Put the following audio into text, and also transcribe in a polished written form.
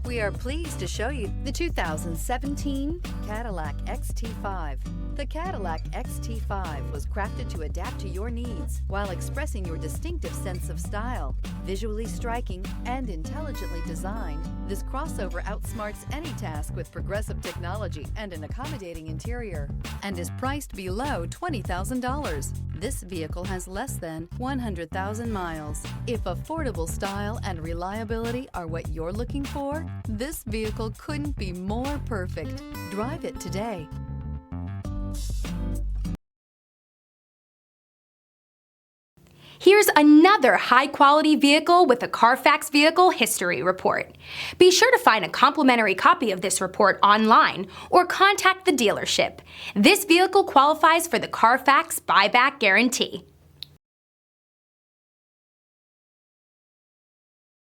We are pleased to show you the 2017 Cadillac XT5. The Cadillac XT5 was crafted to adapt to your needs while expressing your distinctive sense of style. Visually striking and intelligently designed, this crossover outsmarts any task with progressive technology and an accommodating interior, and is priced below $20,000. This vehicle has less than 100,000 miles. If affordable style and reliability are what you're looking for, this vehicle couldn't be more perfect. Drive it today. Here's another high-quality vehicle with a Carfax Vehicle History Report. Be sure to find a complimentary copy of this report online or contact the dealership. This vehicle qualifies for the Carfax Buyback Guarantee.